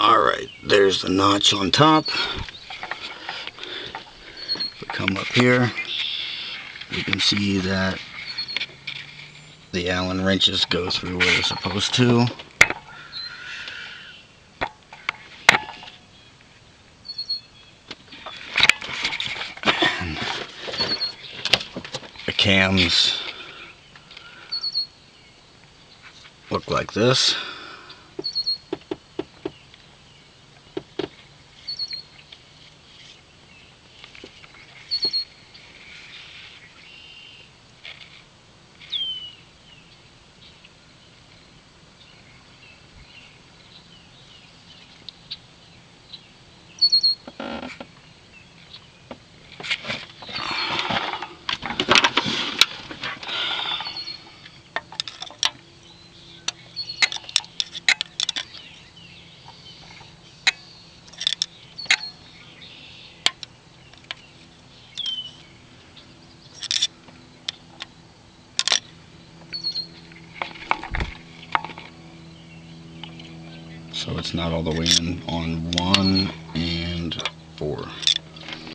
Alright, there's the notch on top. We come up here, you can see that the Allen wrenches go through where they're supposed to. And the cams look like this. So it's not all the way in on 1 and 4.